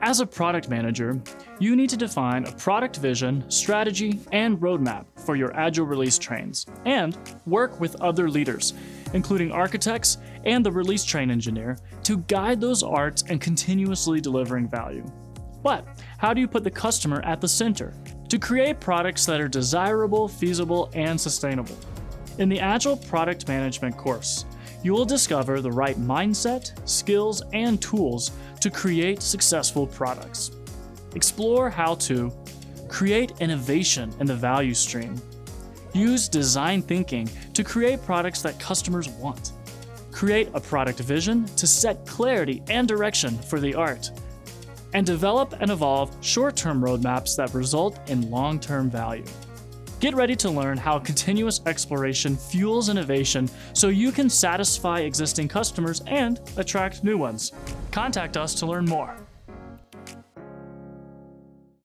As a product manager, you need to define a product vision, strategy, and roadmap for your Agile release trains, and work with other leaders, including architects and the release train engineer, to guide those arts and continuously delivering value. But how do you put the customer at the center to create products that are desirable, feasible, and sustainable? In the Agile Product Management course, you will discover the right mindset, skills, and tools to create successful products. Explore how to create innovation in the value stream, use design thinking to create products that customers want, create a product vision to set clarity and direction for the art, and develop and evolve short-term roadmaps that result in long-term value. Get ready to learn how continuous exploration fuels innovation so you can satisfy existing customers and attract new ones. Contact us to learn more.